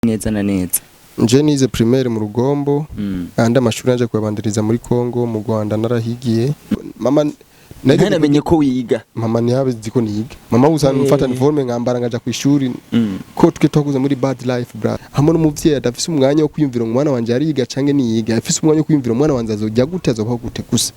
neza na neza? Nje nize primaire mu Rugombo andi amashuri aje kubandiriza muri Kongo mu Rwanda narahigiye. Mama namenye ko wiga. Mama ntiyabizi ko niga. Mama uzana mfata uniforme ngambara ngaja ku ishuri ko twe twakuze muri bad life bra. Hamwe n'umuvyeyi adafise umwanya wo kwiyumvira umwana wanje ariga canke niyiga. Afise umwanya wo kwiyumvira umwana wanje azojya gute azobaho gute gusa.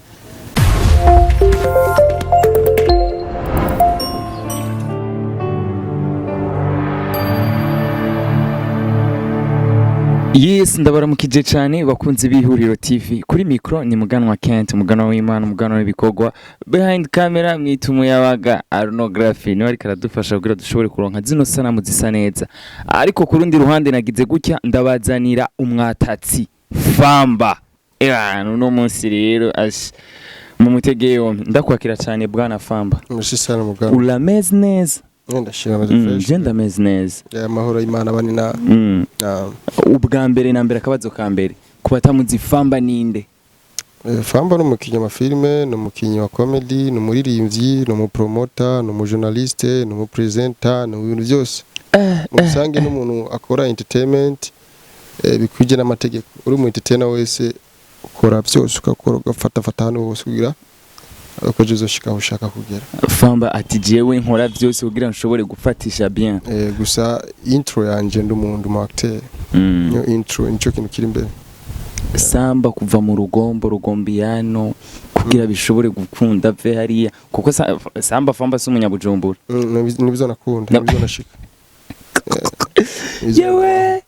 Yes, ndabaramukije cyane bakunze b'Ihuriro TV. Kuri micro ni muganwa Kent, muganwa w'Imana, muganwa w'ibikogwa. Behind camera mwitumu yabaga Arnography. Ni wari karadufasha kugira dushobore kuronka zino sanamu zisa neza. Ariko ku rundi ruhande nagize gutya ndabazanira umwatatsi Famba. No munsi rero mu mutegeo ndakwakira cyane bwana Famba. Mushi sana muganwa. Ulameze neza. Ndashira fresh. Genda meze neza. Ya mahoro y'Imana bani na. Ubwa mbere na mbere akabazo ka mbere kubatamuzi Famba ninde? Famba no mukinyi wa filme, no mukinyi wa comedy, no muririmbyi, no mu promoter, no mu journaliste, no mu presenter, no ibintu byose. Musange n'umuntu akora entertainment bikwije n'amategeko. Uri mu entertainer wese ukora byose ukakora ugafata hano hose kugira uko jizo shika ushaka kugera. Famba ati jewe nkora byose kugira nshobore gufatisha bien. Gusa intro yanje ndumuntu mu acteur. Nyo intro nico kintu kiri imbere. Samba kuva mu rugombiyano kugira bishobore gukunda ve hariya kuko Samba Famba si umunyabujumbura. Nibizo nakunda, nibizo nashika. Yewe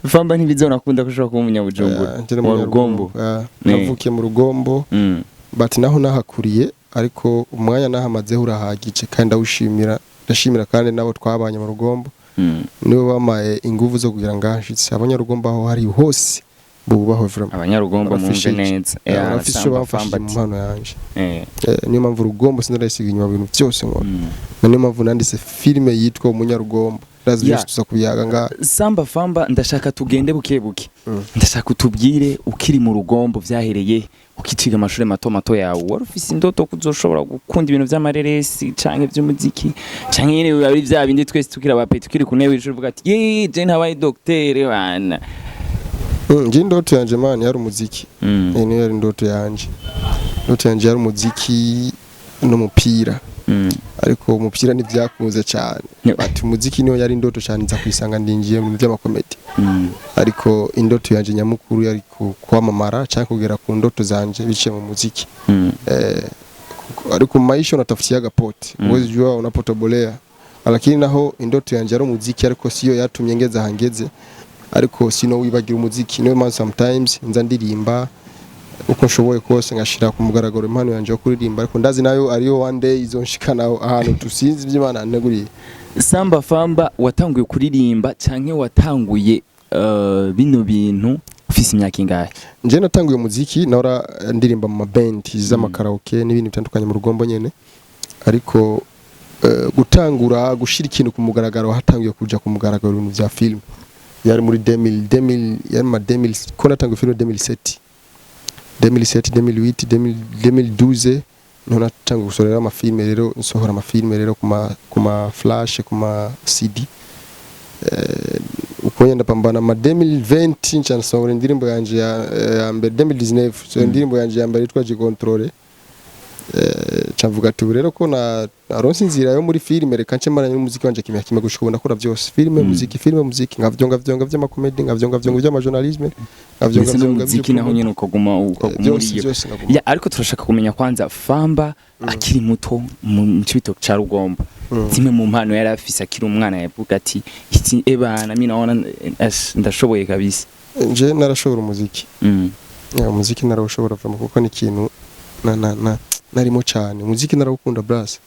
Famba ntibizo nakunda kushaka kuba umunyabujumbura. Mu Rugombo. Navukiye mu Rugombo. But naho nahakuriye ariko umwanya nahamazeho urahagije kandi ndashimira kandi nabo twabanye mu Rugombo. Nibo bamaye ingufu zo kugira ngashitse abanyarugombo aho hari hose bubaho vraiment. Abanyarugombo mumve neza. Abafisho bafashije mu mpano yanje. Niyo mpamvu Rugombo sindarayisiga inyuma bintu byose ngo. Niyo mpamvu nandise filme yitwa Umunyarugombo. Tuza kuyaga nga Samba Famba ndashaka tugende bukebuke. Ndashaka utubwire ukiri mu Rugombo vyahereye ukiciga amashuri mato yawe wari ufise indoto kuzoshobora gukunda ibintu vy'amareresi canke vy'umuziki canke nyene ari vya bindi twese tukira abapeti tukiri kunewe ijuru vuga ati je ntabaye docteur bana. Nje indoto yanje man yari umuziki. Niyo yari indoto yanje. Indoto yanje yari umuziki n'umupira. Ariko umupira ntivyakunze cyane. Ati umuziki niyo yari indoto cyane nza kwisanga ndingiye mu by'amakomedi. Ariko indoto yanje nyamukuru yari kwamamara cyangwa kugera ku ndoto zanje biciye mu muziki. Ariko maisha unatafutia gapoti. Uwezi jua unapotobolea. Lakini naho indoto yanje yari umuziki ariko siyo yatumye ngeza hangeze. Ariko sino wibagira umuziki niyo man sometimes nza ndirimba uko nshoboye kose ngashira ku mugaragaro impano yanje yo kuririmba ariko ndazi nayo ariyo one day izonshikana ahantu tusinzi by'Imana neguriye. Samba Famba watanguye kuririmba canke watanguye bino bintu ufise imyaka ingahe? Nje natanguye umuziki nahora ndirimba mu band z'amakaraoke n'ibintu bitandukanye mu Rugombo nyene ariko gutangura gushira ikintu ku mugaragaro hatanguye kuja ku mugaragaro ibintu bya film yari muri 2000 yari ma 2000 ko natanguye film 2007 2012 none natanguye gusorera amafilme rero nsohora amafilme rero kuma flash kuma CD uko yenda pambana ma 2020 ncansohora indirimbo yanje ya mbere 2019 so indirimbo yanje ya mbere yitwa Controle cavuga ati rero ko na aronse inzira yo muri filme reka nce maranye n'umuziki wanje kimwe gushika nakora byose filme muziki ngavyo vy'amakomedi ngavyo vy'amajournalisme ngavyo muziki naho nyene ukoguma ya ariko turashaka kumenya kwanza Famba akiri muto mu cibito ca Rugombo zimwe mu mpano yari afise akiri umwana yavuga ati iki ebana mina ona ndashoboye kabisa. Nje narashobora umuziki umuziki narawushobora vraiment kuko ni ikintu narimo cyane umuziki narawukunda brass.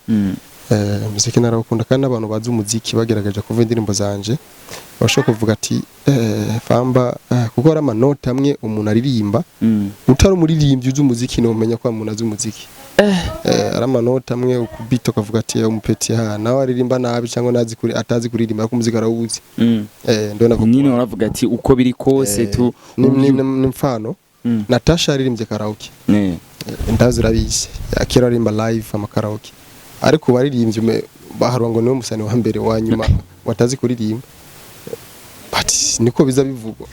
Umuziki narawukunda kandi abantu bazi umuziki bagerageje kuva indirimbo zanje bashaka kuvuga ati Famba kuko ari amanota amwe umuntu aririmba utari umuririmbyi uzi umuziki no umenya ko umuntu azi umuziki. Ari amanota amwe ukubito kavuga ati umupeti nawe aririmba nabi cyangwa nazi kuri atazi kuririmba ko umuziki arawuzi. Ndona ko nyine uravuga ati uko biri kose tu ni mfano Natasha aririmbye karaoke. Ndazi rabizi akira arimba live amakaraoke ariko baririmbye baharwa ngo niwe musani wa mbere wa nyuma watazi kuririmba but niko biza bivugwa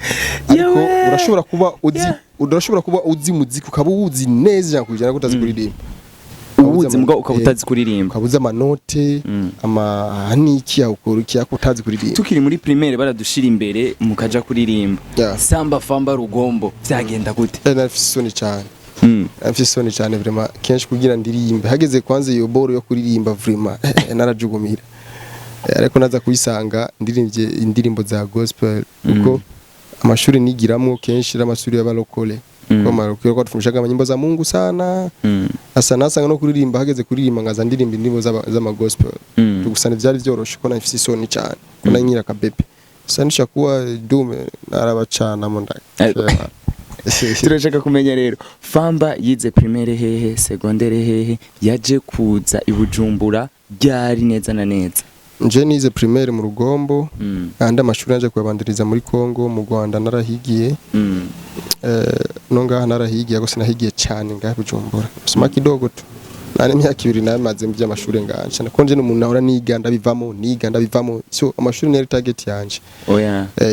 ariko urashobora kuba uzi muziki ukaba uzi neza kujana kutazi kuririmba ubuzi mbwa ukabutazi kuririmba ukabuza amanote amaniki yakuru kutazi kuririmba tukiri muri primaire baradushira imbere mukaja kuririmba samba famba rugombo byagenda gute nafisoni cyane nafisoni cyane vraiment kenshi kugira ndirimbe hageze kwanze iyo boro yo kuririmba vraiment narajugumira ariko naza kuyisanga ndirimbye indirimbo za gospel kuko amashuri nigiramo kenshi amashuri y'abalokole kwa tufundishaga amanyimbo za Mungu sana asa nasanga no kuririmba hageze kuririmba ngaza ndirimba indirimbo z'ama gospel tugusana byari byoroshe ko nafise isoni cyane ko nanyira kabebe sanisha kuwa dume narabacana mu ndaka turashaka kumenya rero Famba yize primaire hehe secondaire hehe yaje kuza ibujumbura byari neza na neza nje nize primaire mu Rugombo andi amashuri yaje kubandiriza muri Kongo mu Rwanda narahigiye no ngaha narahigiye gusa nahigiye cyane ngaha Bujumbura soma kidogo tu nari imyaka 2 namaze mu by'amashuri nganje nakonje n'umuntu ahora niga ndabivamo so amashuri nari target yanje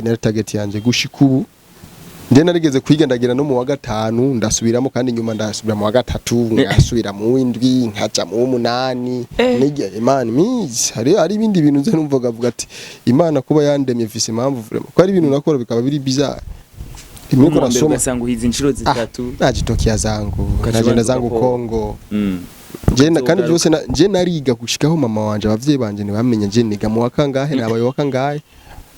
nari target yanje gushika ubu nde narigeze kwiga ndagira no mu wa gatanu ndasubiramo kandi nyuma ndasubira mu wa gatatu ngasubira mu w'indwi nkaja mu 8 nige Imana mizi hari ibindi bintu nze numvaga avuga ati Imana kuba yandemye fise impamvu vraiment ko ari ibintu nakora bikaba biri bizarre imiko nasoma sangu hizi inshiro zitatu najitokia zangu najenda zangu Kongo jena kandi byose je nariga gushikaho mama wanje abavyeyi banje ni bamenye je niga mu wakangahe nabaye wakangahe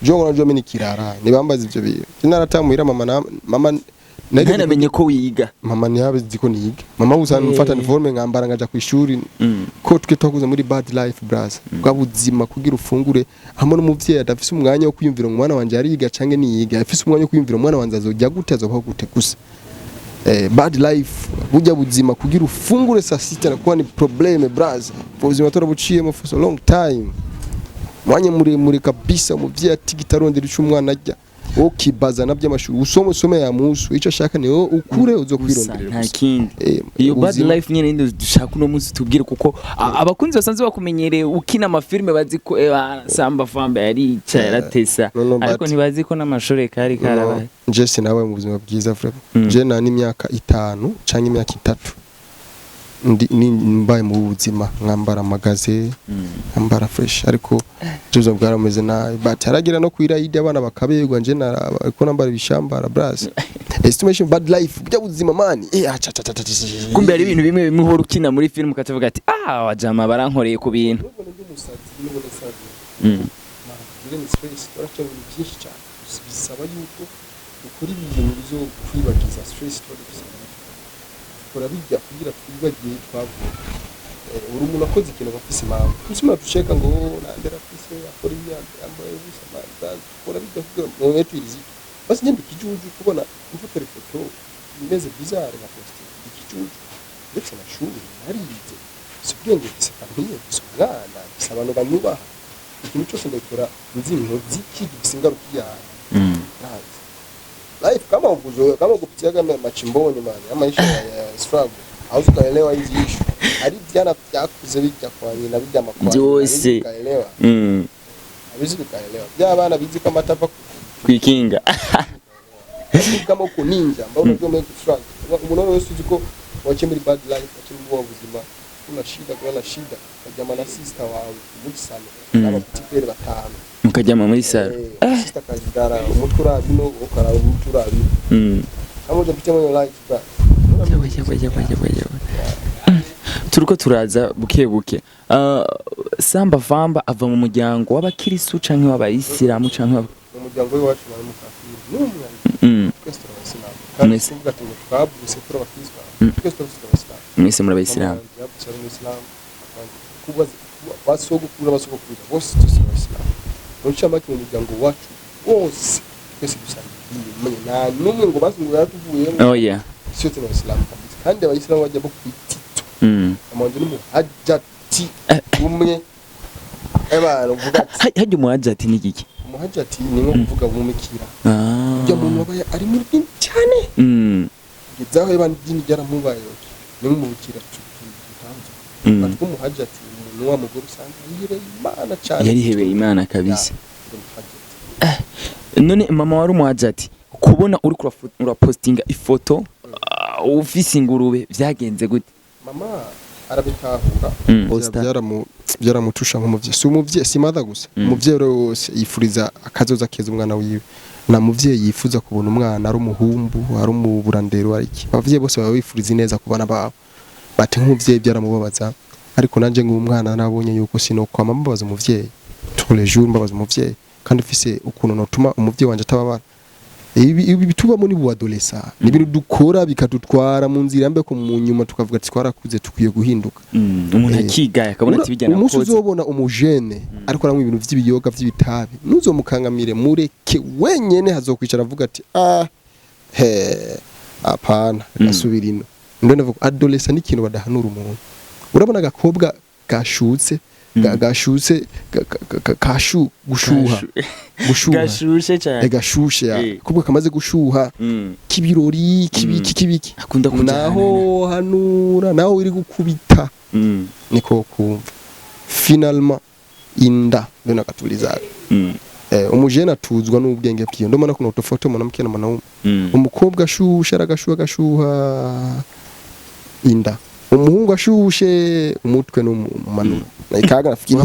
jongo najo mini kirara nibambaza ivyo bintu naratamwira mama namenye ko wiga mama ntiyabe ziko niga mama usana mfata uniforme ngambara ngaja ku ishuri ko twe twakuze muri bad life brass bwabuzima kugira ufungure hamwe n'umuvyeyi adafise umwanya wo kwiyumvira umwana wanje ariga canke niyiga afise umwanya wo kwiyumvira umwana wanje azojya guteza ko gute gusa bad life bujya buzima kugira ufungure saa sita na kuba ni probleme brass ubuzima torabuciyemo for so long time mwanya muremure kabisa umuvyeyi ati gitarondera ico umwana ajya ukibaza nabyo amashuri usome ya musu ico shaka ni ukure uzokwironderera nta kindi iyo bad life nyene ndo dushaka uno muzi tubwire kuko abakunzi basanzwe bakumenyereye ukina amafilme bazi ko Samba Famba yari yaratesa ariko ntibazi ko n'amashuri kari karabaye je sinawe mu buzima bwiza vraiment je nani imyaka 5 canke imyaka 3 ni mbaye mu buzima nkambara magaze nkambara fresh ariko tuzo bwarameze na bataragira no kwirayide abana bakabegwa nje ko nambara bishambara brass estimation bad life bujya buzima mani acha kumbe ari ibintu bimwe bimwe ukina muri film ukatavuga ati wajama barankoreye ku bintu bisaba yuko ukuri ibintu bizo kwibagiza stress bijya kugira twibagiye twavuga umuntu akoze ikintu bafise impamvu nsima dusheka ngo nandera fise akora ambaye gusa mandazi kora bijya kugira mu metirizi basi nyindi kijuju kubona gufotora ifoto imeze bizarre na post ikijuju ndetse na shuri narize sibwenge bisakamiye bisumwana bisabano banyubaha ikintu cyose ndakora nzi intozi kigisingaruka yawe life kama kupitia kama machimboni man maisha ya struggle hauwezi kaelewa hizi issue hadi jana byakuze bijya kwa nyina bijya makwa byose kaelewa hawezi kaelewa bya bana bizi kama tapa kwikinga kama uko ninja ambao unajua make struggle unaona wewe sijiko wache muri bad life wache mu buzima kuna shida kajama na sister wawe muri salo kama tipere batanu mukajama muri salo sister kajidara umutura bino ukara umutura bino amoja pitia mu life bra turiko turaza buke Samba Famba ava mu muryango w'abakirisu canke w'abayisilamu canke mu muryango wacu bari mu kafiri twese turabasilamu kandi kuvuga ati twabuse turabakizwa twese turabasilamu mwese muri abayisilamu kuba basogokura bose turabasilamu n'ucamba mu muryango wacu wose twese dusangiye nta numwe ngo bazungura tuvuye sio turabasilamu kandi abayisilamu bajya bo kwitito amanje n'umuhajjati umwe uvuga hajya umuhajjati ni giki umuhajjati ni nko kuvuga bumikira ujya mu wabaye ari muri dini cyane gezaho ibandi dini ryaramubaye ni mu bukira tutanze atwo umuhajjati umuntu wa mugore usanga yihebeye Imana cyane yarihebeye Imana kabisa none mama wari umuhaje ati kubona uri urapostinga ifoto ufise ingurube vyagenze gute? Mama arabitahura byaramutusha nk'umuvye si umuvye si mother gusa umuvye wose yifuriza akazoza keza umwana wiwe na muvye yifuza kubona umwana ari umuhumbu ari umuburandero ariki abavye bose baba bifuriza neza kubana babo bati nk'umuvye byaramubabaza ariko nanje nk'umwana nabonye yuko sinokwama mbabaza umuvye tous les jours mbabaza umuvye kandi ufise ukuntu notuma umuvye wanje atababara ibi bitubamo ni buadolesa ni bintu dukora bikadutwara mu nzira mbe ko mu nyuma tukavuga ati twarakuze tukwiye guhinduka umuntu akigaya akabona ati bijyana umunsi uzobona umujene ariko aramwe ibintu by'ibiyoga by'ibitabi nuzomukangamire mureke wenyene hazokwicara avuga ati apana gasubira ino ndo ndavuga adolesa ni ikintu badahanura umuntu urabona agakobwa gashutse gashuse gushuha gashushe cyane gashushe kubwo kamaze gushuha kibirori kibiki akunda kujana naho hanura naho uri gukubita niko kumva finalement inda ndona katuliza umujena tuzwa n'ubwenge bwiyo ndo mana kuno tofoto mwanamke na mwanaume umukobwa ashushe aragashuha inda umuhungu ashushe umutwe n'umanura ikaga nafikiri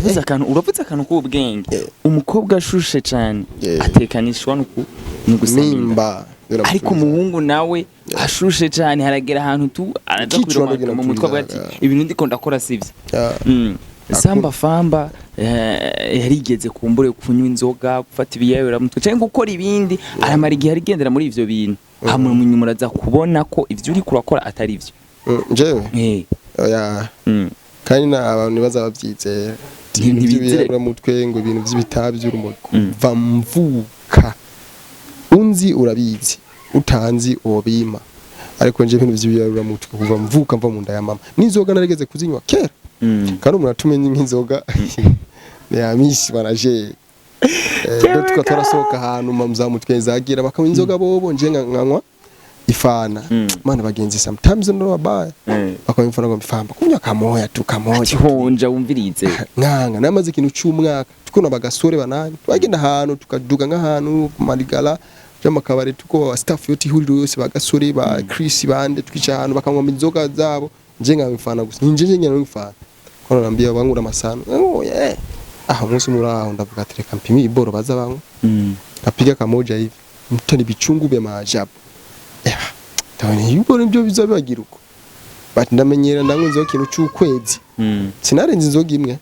uravuze akantu k'ubwenge umukobwa ashushe cyane atekanishwa n'ugusimba ariko umuhungu nawe ashushe cyane haragera ahantu tu araza kwiroma mu mutwe ati ibintu ndiko ndakora sivyo Samba famba yarigeze kumbure kunywa inzoga gufata ibiyayura mutwe cyangwa gukora ibindi aramara igihe arigendera muri ivyo bintu hamwe mu nyuma uraza kubona ko ivyo uri kurakora atari ivyo jewe oya kandi na abantu bazabavyize ntibizera mutwe ngo ibintu by'ibitabi by'urumogi mvuka unzi urabizi utanzi obima ariko nje ibintu by'ibiyarura mutwe kuva mvuka mva mu nda ya mama n'inzoga narigeze kuzinywa kera kandi umuntu atumenye nk'inzoga ya mishi baraje dutwa twarasohoka ahantu muzamutwe zagira bakanywa inzoga bobo nje nkanywa ifana mana bagenzi sometimes no babaya bakamfana ngo mfamba kunya kamoya tukamoya honja wumvirize nkanga namaze ikintu cy'umwaka tukona bagasore banani twagenda ahantu tukaduga nk'ahantu marigala by'amakabare tuko staff yoti Ihuriro yose bagasore ba Chris bande twica ahantu bakanywa inzoga zabo nje nkamfana gusa nje nyene nkifana kono nambia bangura amasano umunsi muraho ndavuga ati reka mpimi iboro baza banywa apiga kamoja hivi mutani bichungu bya maajabu tawani yuko nibyo bizabagira uko but ndamenyera ndanywe inzoga kintu cy'ukwezi sinarenze inzoga imwe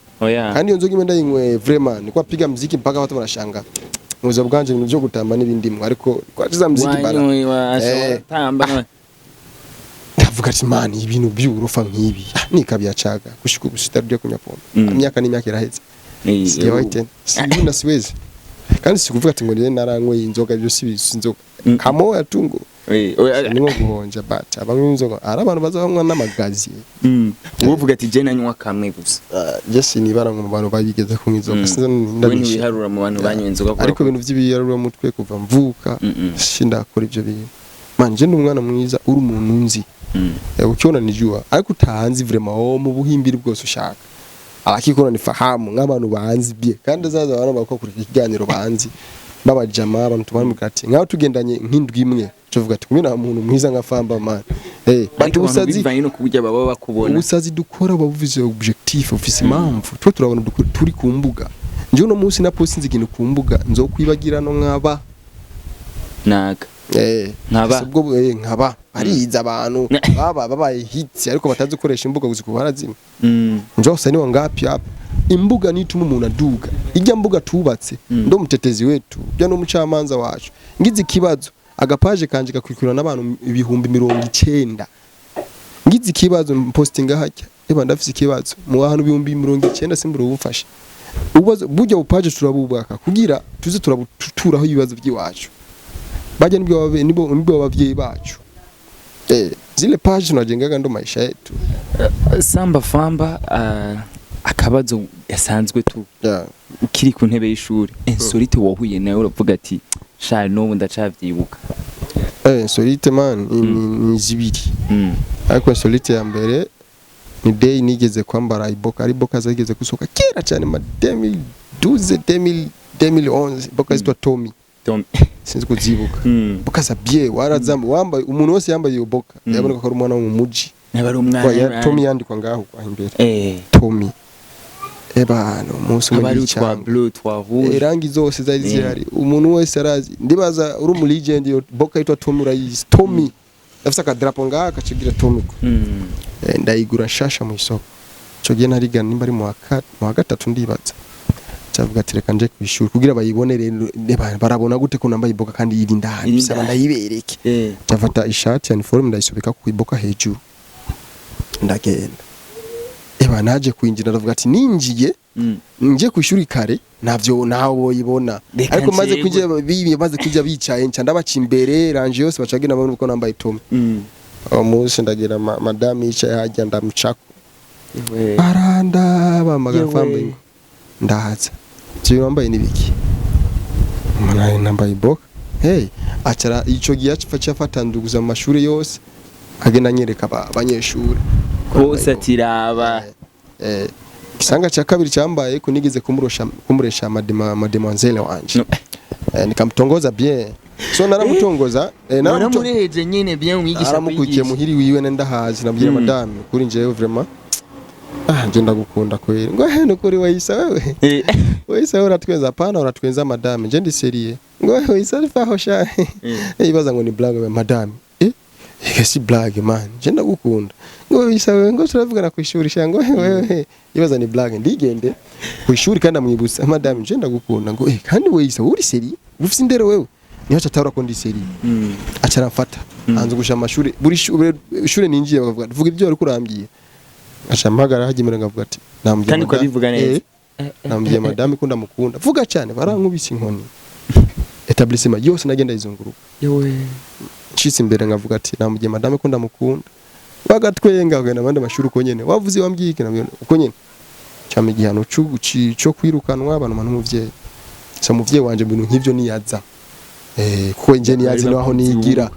kandi iyo nzoga imwe ndayinywe vraiment niko apiga muziki mpaka abantu barashanga muzo bwanje ibintu byo gutamba n'ibindi mwe ariko kwaciza muziki tamba ndavuga ati man ibintu by'urufa nk'ibi nikabya caga gushika ubusitari kunya pombe imyaka n'imyaka iraheze siyawaite sibuna siwezi kandi sikuvuga ati ngo ni naranywe inzoga byo sibizi inzoga kamo yatungo niwo guhonja bata abanywe inzoga ara abantu bazabanywa n'amagazi uvuga ati je nanywa kamwe gusa jesi ni barango mu bantu bayigeze ku inzoga ndabishye biharura mu bantu banywe inzoga ariko ibintu by'ibiyarura mutwe kuva mvuka shinda akora ibyo bintu manje n'umwana mwiza uri umuntu nzi ukiona nijua ariko utahanzi vraiment mu buhimbiri bwose ushaka akikora nifahamu nk'abantu banzi bye kandi azaza abantu bakora ikiganiro banzi babajama abantu tubamukati nkaho tugendanye nk'indwi imwe tuvuga ati kumena umuntu mwiza nka famba man bantu usazi bivanye no kujya baba bakubona usazi dukora bavuze objectif office impamvu twe turabona turi ku mbuga nje uno munsi na post nzigino ku mbuga nzo kwibagira no nkaba naga nkaba ubwo nkaba ariza abantu babaye hits ariko batazi gukoresha imbuga guziko barazima njo sani wangapi hapa imbuga nituma umuntu aduga ijya mbuga tubatse ndo mutetezi wetu bya no mucamanza wacu ngize kibazo agapaje kanje gakwikura n'abantu ibihumbi 90 ngize kibazo postinga hajya eba ndafise kibazo mu bantu ibihumbi 90 simbura ubufasha ubazo bujya upaje turabubaka kugira tuze turabuturaho ibibazo by'iwacu baje nibwo abavyeyi bacu zile page najengaga ndo maisha yetu samba famba akabazo yasanzwe tu ukiri ku ntebe y'ishuri insolite wahuye nawe uravuga ati shari no ndacavyibuka insolite man ni zibiri ariko insolite ya mbere ni day nigeze kwambara iboka zageze gusoka kera cyane ma 2012 2011 iboka zitwa Tommy Tom sinzi kuzibuka boka za bien warazamba wambaye umuntu wose yambaye iyo boka yaboneka ko ari umwana wo mu muji nabari umwana Tommy yandikwa ngaho kwa imbere Tommy ebano umunsi umwe twa blue twa rouge rangi zose zari zihari umuntu wese arazi ndibaza uri mu legend yo boka yitwa Tommy urayizi Tommy afisa ka drapo ngaho akacigira Tommy ko ndayigura shasha mu isoko cyo gihe narigana nimba ari mu wa gatatu ndibaza cyavuga ati reka nje kwishura kugira bayibonere barabona gute ko nambaye iboka kandi yiri ndahari bisaba ndayibereke cyafata ishati ya uniform ndayisubika ku iboka hejuru ndagenda naje kwinjira ndavuga ati ninjiye nje kwishuri kare navyo nawo yibona ariko maze kwinjira maze kujya bicaye nca ndabaca imbere ranje yose bacagena babona uko nambaye Tom umunsi ndagira madame yicaye hajya ndamucako aranda bamaga fambe ndahaza cyo nambaye nibiki umuntu nambaye boka acara ico gihe cyafata nduguza amashuri yose agenda nyereka abanyeshuri kose tiraba kisanga cha kabiri cyambaye kunigeze kumuresha mademoiselle wanje nikamtongoza bien so naramutongoza naramureheje nyene bien umwigisha aramukukiye muhiri wiwe nendahazi nabwira madame kuri njewe vraiment nje ndagukunda kweli ngo heno kuri wayisa wewe wayisa uratwenza pana uratwenza madame nje ndi serie ngo wayisa faho sha ibaza ngo ni blague madame si blague man nje ndagukunda ngo wayisa wewe ngo turavugana kwishuri sha ngo wewe ibaza ni blague ndigende kwishuri kandi amwibusa madame nje ndagukunda ngo kandi wayisa uri serie ufite indero wewe niho cyatara ko ndi serie acara mfata anze gusha amashuri buri shure ninjiye bakavuga vuga ibyo ari kurambyiye ashamagara hagimera ngavuga ati namubye kandi ko bivuga neza namubye madame kunda mukunda vuga cyane barankubise inkoni etablissement yose nagenda izunguruka yewe nshitse imbere ngavuga ati namubye madame kunda mukunda bagatwenga ngenda abandi mashuri uko nyene wavuze wambwike nabyo uko nyene cyame gihano cyo kwirukanwa abantu n'umuvyeyi sa muvyeyi wanje bintu nk'ivyo niyaza kuko nje niyazi naho nigira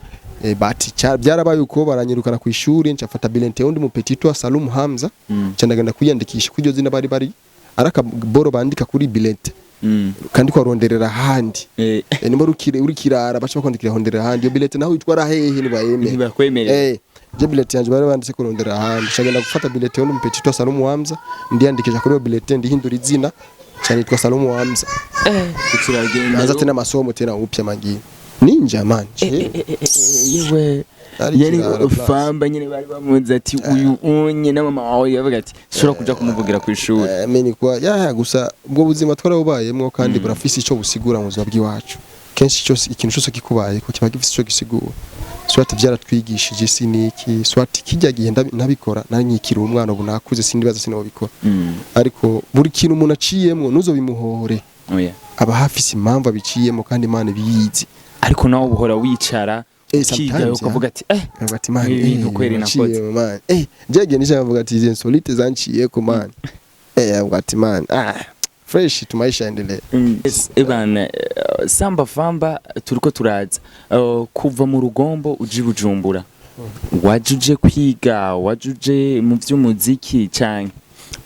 bati byarabaye uko baranyirukana ku ishuri ncafata bilente undi mu petit wa Salum Hamza cyandagenda kuyandikisha kujyo zina bari araka boro bandika kuri bilente kandi ko aronderera handi nimba uri kirara bacha bakondikira hondera handi yo bilente naho itwara hehe ni bayeme ntibakwemerera je bilente yanje bari banditse kurondera handi cyagenda gufata bilente undi mu petit wa Salum Hamza ndiyandikisha kuri bilente ndihindura izina cyane itwa Salum Hamza ukiragenda naza tena masomo tena upya magi ninja manje yewe yani ufamba nyine bari bamunze ati uyu unye na mama wawe yavuga ati shora kuja kumuvugira ku ishuri meni kwa gusa ubwo buzima twarabubayemwo kandi burafisi ico busigura mu buzima bw'iwacu kenshi cyose ikintu cyose kikubaye ko kiba gifise ico gisigura swati byaratwigishije siniki swati kijya gihe nabikora nanyikira umwana ubu nakuze sindibaza sinobikora ariko buri kintu umuntu aciyemwo nuzo bimuhore aba hafise impamvu abiciyemo kandi Imana biyizi ariko nawo buhora wicara kiga ukavuga ati man ibintu kweri nakoze jege nisha avuga ati izi insolite zanciye ko man avuga ati man fresh tumaisha endelee ebana samba famba turiko turaza kuva mu rugombo uji Bujumbura wajuje kwiga wajuje mu vy'umuziki cyane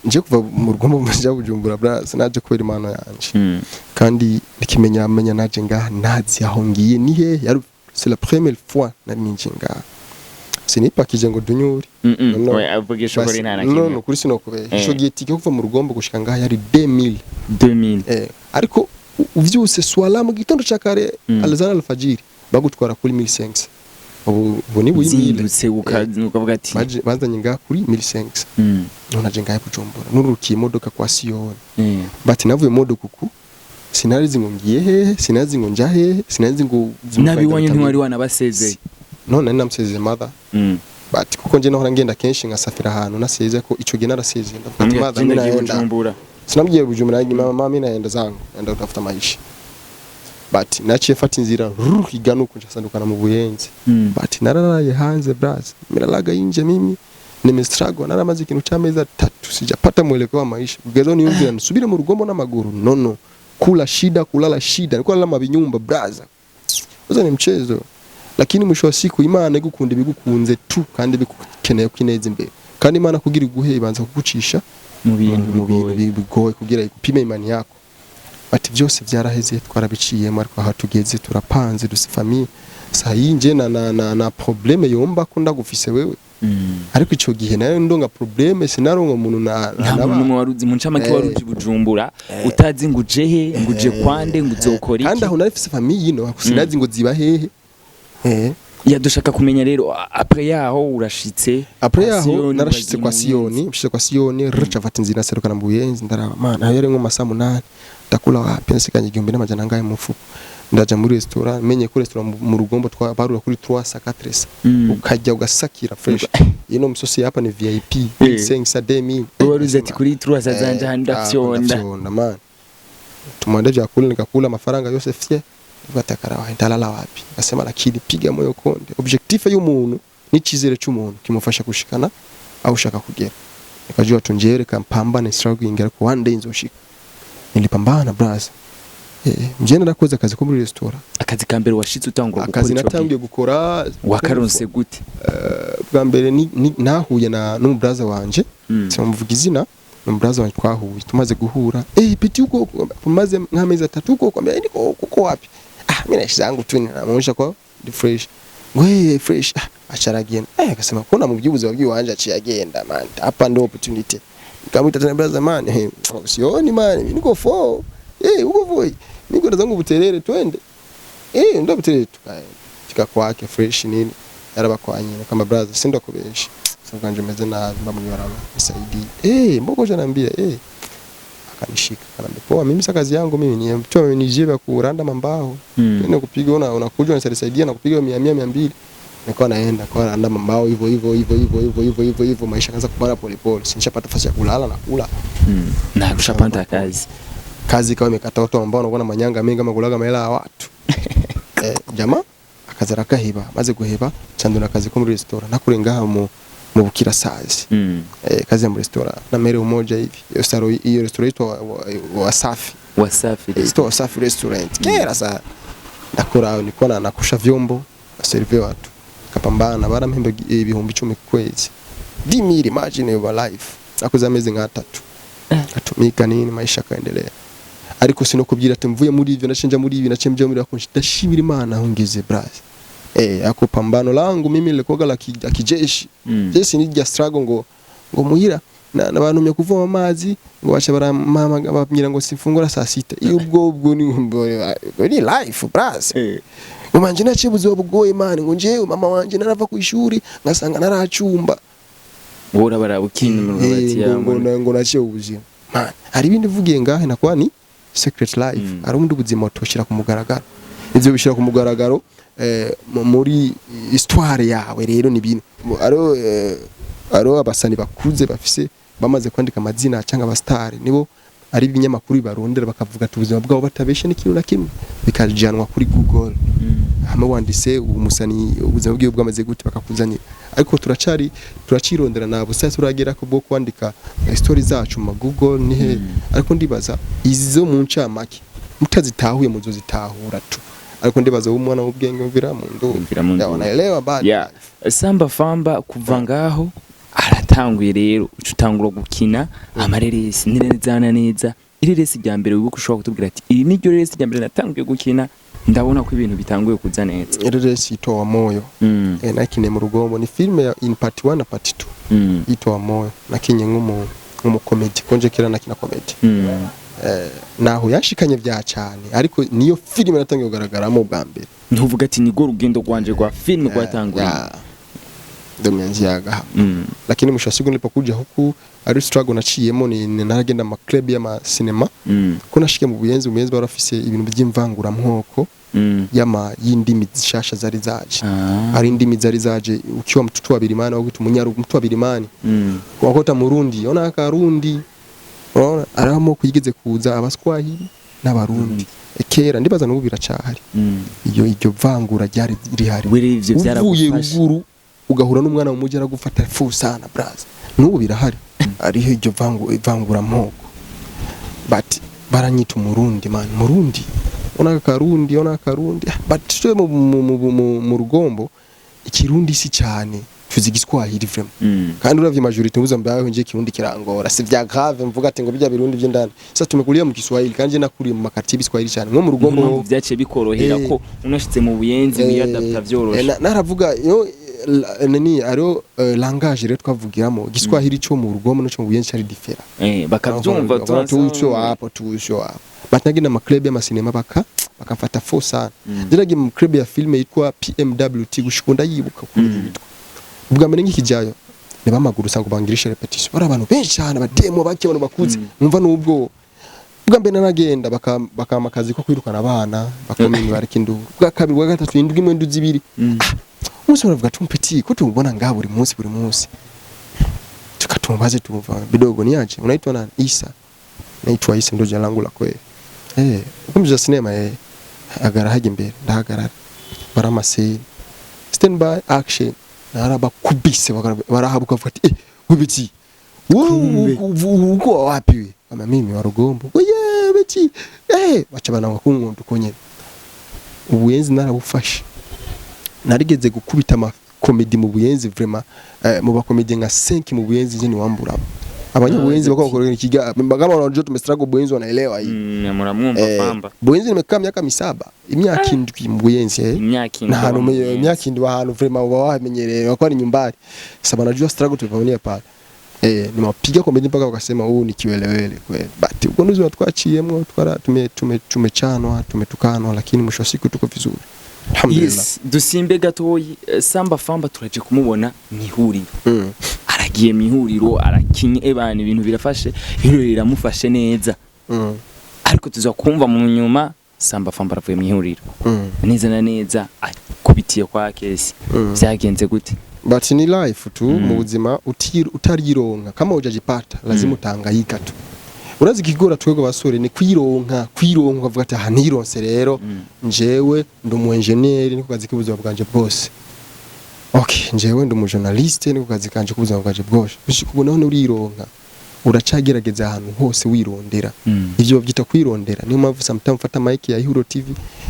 nje kuva mu rugombo mujya Bujumbura bras naje kwera imano yanje kandi nikimenya naje ngaha nazi aho ngiye ni he c'est la première fois nari ninje ngaha sinipakije ngo dunyuri avugisha kuri nana no kuri sinokube ico gihe tike kuva mu rugombo gushika ngaha yari 2000 ariko uvyuse swala mu gitondo cyakare alzana alfajiri bagutwara kuri 1500 ubu ni wimile ukavuga ati bazanye ngaha kuri 1500 nonaje ngaha Bujumbura nurukiye imodoka kwa Siyon bati navuye modoka kuku sinarizi ngo ngiye hehe sinazi ngo nja hehe sinazi ngo nabibonye ntiwari wanabasezeye none namusezeye mother bati kuko nje nahora ngenda kenshi ngasafira ahantu naseze ko ico gihe narasezeye ndafata mother naenda sinabwiye Bujumbura mama mina yenda zangu enda utafuta maisha bati naciye fata inzira iganuko nshasandukana mu Buyenzi bati nararaye hanze bras miralaga inje mimi nimestruggle naramaze ikintu cy'ameza 3 sijapata mwelekeo wa maisha kugezo niyumvira nsubire mu rugombo n'amaguru no kula shida kulala shida niko lala mabinyumba braza uzo ni mchezo lakini mwisho wa siku Imana igukunda bigukunze tu kandi bikukeneye kwineza imbere kandi Imana kugira iguhe ibanza kugucisha mu bintu bigoye kugira ikupime imani yako bati byose byaraheze twarabiciyemo ariko aha tugeze turapanze dusi famille sayinje na probleme yomba ko ndagufise wewe ariko ico gihe nayo ndonga probleme sinarongo umuntu na muntu waruzi mu ncamake waruzi Bujumbura utazi ngo ujehe ngo uje kwande ngo uzokora iki kandi aho narifise famille ino sinazi ngo ziba hehe yadushaka kumenya rero après yaho urashitse après yaho narashitse kwa Sioni rica fata inzira serukana mu Buyenzi ndaraba mana yari nko masaa 8 ndakula wapi nsikanye 1000 ngaye mu fuko ndaja muri restaurant menye ko restaurant mu rugombo twabarura kuri 3 ukajya ugasakira fresh ino musosi hapa ni VIP 5 demi waruze ati kuri 3 zanja handafyonda man tumwande vyakula nikakula mafaranga yose fye batakara ndalala wapi nasema lakini piga moyo konde objectif y'umuntu ni cizere cy'umuntu kimufasha kushikana au ushaka kugera nikajua tunjere kampambane struggling ariko one day nzoshika nilipambana brother mjene nakoze akazi ko muri restaurant akazi ka mbere washitse utangura gukora akazi natangiye gukora wakaronse gute bwa mbere nahuye na no brother wanje simuvuga izina no brother wanje twahuye tumaze guhura peti uko maze nk'amezi 3 uko kwambye ndiko kuko wapi mimi nashizangu tu namuonyesha kwa the fresh we fresh acharagenda akasema kuna mubyibuzi wabyiwanje aciyagenda man hapa ndo opportunity nikamwita tena brother man sioni man niko for uko voi niko ndazangu buterere twende ndo buterere tukaenda kwake fresh nini yaraba kwanyine kama brother sindo kubeshi sakanje meze na mbamu yaraba nisaidie mboko janambia akanishika kanambia poa mimi kazi yangu mimi ni mtu amenijeba kuranda mambao nene kupiga unakuja unisaidia na kupiga 100 200 nilikuwa naenda kwa randa mambao hivyo maisha kaanza kupanda polepole sinishapata nafasi ya kulala na kula na kushapanda kazi kama imekata watu ambao wanakuwa na manyanga mengi kama kulaga mahela ya watu jamaa akazaraka hiba maze guheba cyando na kazi ko muri restaurant nakurenga mu bukira sazi kazi ya restaurant na mere umoja hivi hiyo restaurant Wasafi Wasafi restaurant kera saa nakora nilikuwa nakusha vyombo serve watu kapambana bara mpembe ibihumbi 10 kwezi dimiri imagine your life nakuza amezi nka 3 atumika nini maisha kaendelea ariko sino kubyira ati mvuye muri ivyo nacenja muri ibi nacemje muri akonshi ndashimira Imana hongeze brazi ako pambano langu mimi nilikoga la kijeshi jeshi ni struggle ngo muhira na abantu mye kuvoma amazi ngo bacha baramama babwira ngo sifungura saa 6 iyo ubwo ni life brazi umanje nacibuzo bugoye man ngo nje mama wanje narava ku ishuri ngasanga naracumba ora barabukina mu rubati yawe ngo naciye ubuzima man hari ibindi vugiye ngahe nakwa ni secret life ari undi buzima utoshira ku mugaragaro ivyo bishira ku mugaragaro muri histoire yawe rero ni bintu aro abasani bakuze bafise bamaze kwandika amazina cyangwa abastar nibo ari ibinyamakuru barondera bakavuga ati ubuzima bwabo batabeshe n'ikintu na kimwe bikajanwa kuri Google hama wandise umusani ubuzima bwiwe bwamaze gute bakakuzanira ariko turacirondera nabo sasa turagera ko bwo kwandika story zacu mu Google nihe ariko ndibaza izo mu ncamake mutazitahuye muzo zitahura tu ariko ndibaza umwana w'ubwenge mvira mu ndo yaonaelewa bad samba famba kuva ngaho aratanguye rero utangura gukina amareresi nirezana neza ireresi rya mbere wibuka ushobora kutubwira ati iri ni ryo reresi rya mbere natanguye gukina ndabona ko ibintu bitanguye kuza neza ireresi itowa moyo nakine mu rugombo ni filme ya in part 1 na part 2 itowa moyo nakinye nk'umu comedy konje kira nakina comedy naho yashikanye bya cyane ariko niyo filme natangiye kugaragaramo bwa mbere ntuvuga ati ni go rugendo rwanje rwa filme rwatanguye ndomenziaga lakini mushasigo nilipokuja huku ari struggle naciyemo ni naragenda ma club ya ma cinema ko nashike mu Buyenzi barafise ibintu by'imvangura mhoko yama yindimi zishasha zari zaje ari indimi zari zaje ukiwa mtutu wa birimani au gutu munyaru mtutu wa birimani wakota murundi ona akarundi ona aramo kuyigeze kuza abaswahili n'abarundi kera ndibaza no biracahari iyo vangura ryari rihari uvuye ruguru ugahura n'umwana mu mujyi aragufata fu sana braza n'ubu birahari ariho iryo vangura moko but baranyita umurundi man murundi ona karundi but twe mu rugombo ikirundi si cyane tuzi igiswahili vraiment kandi uravye majority mbuza mbaho nje kirundi kirangora si vya grave mvuga ati ngo bijya birundi by'indani sasa tumekulia mu Kiswahili kandi nakuriye mu makatibi Kiswahili cyane nko mu rugombo byace bikorohera ko unashitse mu buyenzi wiyadapta vyoroshe naravuga yo nani aro langage rero twavugiramo Kiswahili cyo mu rugombo no cyo mu buyenzi cyari different bakavyumva tuzo hapo batagina ma club ya masinema bakafata fo sana dirage mu club ya filme yitwa PMWT gushikunda yibuka kuri bitwa ubwa mbere ngikijayo ne bamaguru sango bangirisha repetition bara abantu benshi cyane bademo bake abantu bakuze numva nubwo ubwa mbere naragenda bakamakazi ko kwirukana abana bakomeye bareke induru ubwa kabiri ubwa gatatu indwi imwe nduzi ibiri umunsi uravuga ati Petit ko tubona ngaha buri munsi tukatumbaze tumva bidogo ni aje unaitwa nani Isa naitwa Isa ndo jina langu la kweli ukumja sinema agara haje mbere ndahagarara baramaseye stand by action naraba kubise barahabuka bafati wibiti uko wapi we kama mimi warugombo oye beti bacha bana bakungundu konye ubuyenzi narabufashe narigeze gukubita ama comedy mu buyenzi vraiment mu ba comedy nka 5 mu buyenzi je ni wambura abanyabuyenzi bakora ikiga kama wanajo tumestrago buyenzi wanaelewa hii muramwumva pamba buyenzi nimekaa miaka 7 imyaka indwi mu buyenzi na imyaka indwi ahantu vraiment uba wamenyereye bakora nyumbani sasa banajua struggle tupavonia pale nimapiga comedy mpaka wakasema huu ni kiwelewele kweli but uko ndio twachiyemwe twara tumechanwa tumetukanwa lakini mwisho siku tuko vizuri alhamdulillah dusimbe gatoyi samba famba turaje kumubona Ihuriro aragiye Ihuriro arakinye ebana ibintu birafashe Ihuriro riramufashe neza ariko tuza kumva mu nyuma samba famba aravuye Ihuriro neza na neza akubitiye kwa kesi byagenze gute but ni life tu mu buzima utarironka kama ujajipata lazima utangayika tu urazi kigora twego basore ni kwironka avuga ati aha nironse rero njewe ndumu engineer niko kazi k'ubuzima bwanje bwose okay njewe ndumu journaliste niko kazi kanje k'ubuzima bwanje bwose bishikubona hone urironka uracagerageza ahantu hose wirondera ivyo byita kwirondera niyo mpamvu sometimes mfata mic ya Ihuriro TV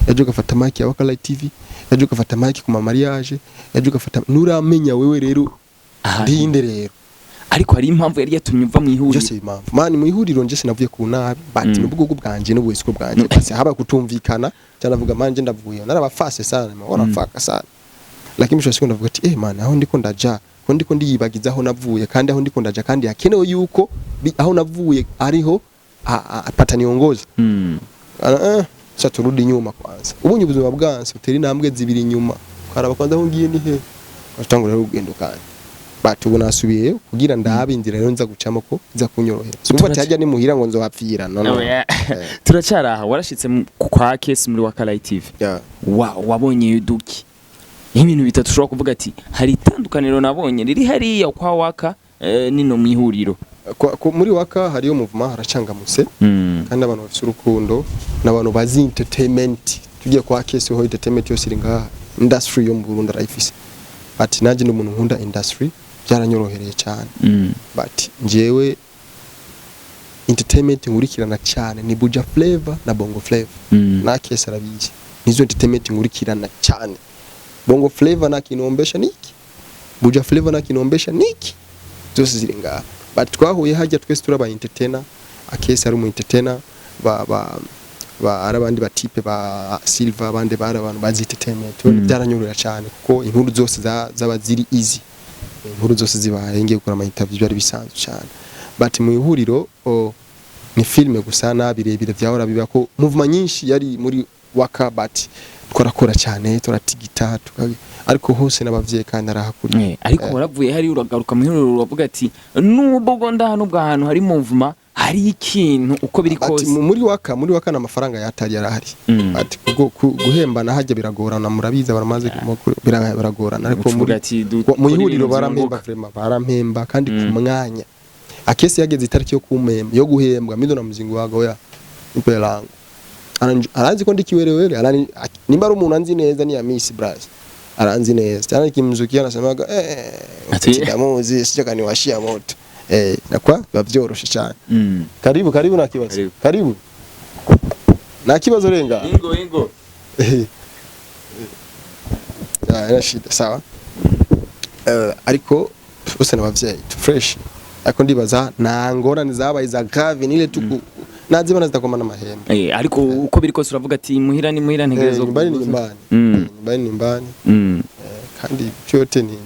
yaje gafata mic ya Waka TV yaje gafata mic ku mariage yaje gafata nuramenya wewe rero ndinde rero ariko hari impamvu yari yatumye uva mu Ihuriro byose impamvu mani mu Ihuriro nje sinavuye ku nabi but n'ubwo bwanje n'ubwesiko bwanje basi haba kutumvikana cyanavuga manje ndavuye narabafase sana warafaka sana lakini mwisho siku ndavuga ati man aho ndiko ndaja ko ndiko ndiyibagizaho navuye kandi aho ndiko ndaja kandi hakenewe yuko aho navuye ariho apata niongoza sasa turudi nyuma kwanza ubunye ubuzima bwanse uteri intambwe zibiri nyuma karaba kwanza aho ngiye ni he atangura rugendo kandi batu nasubiye kugira ndabe inzira rero nza gucamo ko nza kunyorohera sumva tajya ni muhira ngo nzo hapfira none turacara aha warashitse kwa case muri Waka TV wabonye yuduki ibintu bitatu ushobora kuvuga ati hari itandukaniro nabonye riri hariya kwa Waka nino mu Ihuriro muri Waka hariyo movement haracangamutse kandi abantu bafite urukundo n'abantu bazi entertainment tugiye kwa case ho entertainment yose iri ngaha industry yo mu Burundi arayifise ati naje n'umuntu nkunda industry byaranyorohereye cyane but njewe entertainment nkurikirana cyane ni Buja Flavor na Bongo Flavor na case arabizi nizo entertainment nkurikirana cyane Bongo Flavor na kinombesha niki Buja Flavor na kinombesha niki zose ziri ngaha but twahuye hajya twese turaba entertainer akese ari mu entertainer ba arabandi batipe ba Silva bande bara abantu bazi entertainment byaranyurura cyane kuko inkuru zose zaba ziri easy inkuru zose zibaye ngiye gukora ama interview byari bisanzwe cyane but mu Ihuriro ni filme gusa nabirebire byahora biba ko movement nyinshi yari muri Waka but twarakora cyane turatigita ariko hose nabavye kandi arahakuri ariko waravuye hari uragaruka mu Ihuriro uravuga ati nubwo ndahano bw'ahantu hari movement hari ikintu uko biri kose muri Waka na amafaranga yatari yarahari ati guhembana hajya biragorana murabiza baramaze biragorana ariko mu Ihuriro barampemba kandi ku mwanya akese yageze itariki yo kumemba yo guhembwa mido na muzingo wago ya impelango aranzi ko ndikiwerewere nimba ari umuntu anzi neza ni ya Miss Braz aranzi neza cyane kimzukia anasemaga ndamuzi sijaka ni washia moto nakwa bavyoroshe cyane karibu na kibazo karibu na kibazo renga ingo ina shida sawa ariko bose n'abavyeyi tu fresh ariko ndibaza nta ngorane zabaye za grave nile tuku nazibona zitakomana amahembe ariko uko biri kose uravuga ati muhira ntegerezo mbani nimbani kandi byote ni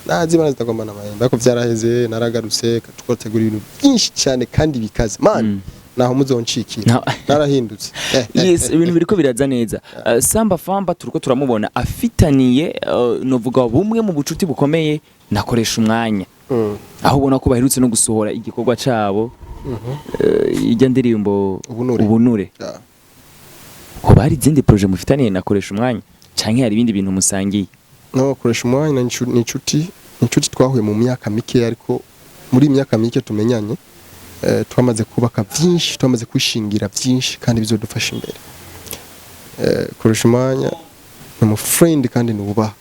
nazibona zitakomana amahembe ariko vyaraheze naragarutse tukotegura ibintu byinshi cyane kandi bikaze man naho muzoncikira narahindutse yes ibintu biriko biraza neza Samba Famba turiko turamubona afitaniye novuga bumwe mu bucuti bukomeye nakoresha umwanya aho ubona ko baherutse no gusohora igikorwa cabo ijya ndirimbo ubunure ko bari izindi projet mufitaniye nakoresha umwanya canke hari ibindi bintu musangiye no koresha umwanya ni inshuti twahuye mu myaka mike ariko muri imyaka mike tumenyanye twamaze kubaka byinshi twamaze kwishingira byinshi kandi bizodufasha imbere koresha umwanya ni mu friend kandi nuba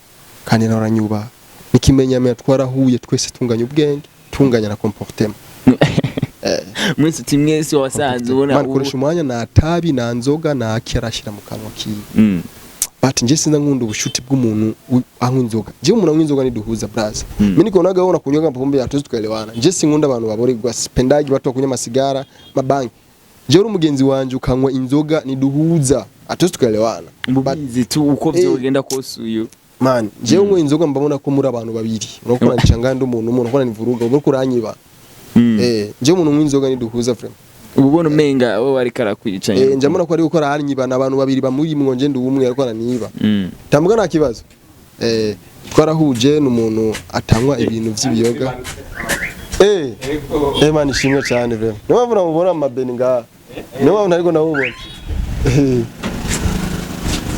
kandi naranyuba nikimenyamya twarahuye twese tunganya ubwenge tunganya na comportement mwese timwese wasanze ubona koresha umwanya na tabi na nzoga na kirashira mu kanwa kiwe but nje sinza nkunda ubushuti bw'umuntu anywa inzoga je umuntu anywa inzoga ni duhuza braza mimi niko nagaona kunywa pombe yatuzi tukaelewana je sinkunda abantu baborerwa spendaji watu kunywa masigara mabangi je uri mugenzi wanje ukanywa inzoga ni duhuza atuzi tukaelewana mubizi tu uko vyogenda kose uyu man je unywa inzoga mbabona ko muri abantu babiri urako nancanganda umuntu ukora ni vuruga ubwo kuranyiba je umuntu unywa inzoga ni duhuza frame ubona umenga wowe ari karakwicanye njamuna ko ari gukora haranyibana abantu babiri bamuri mwonje ndi umwe ariko araniba tambwa nta kibazo twarahuje n'umuntu atanywa ibintu by'ibiyoga man ishimwe cyane ve niba mvura mubona amabeni nga niba ntariko nawubona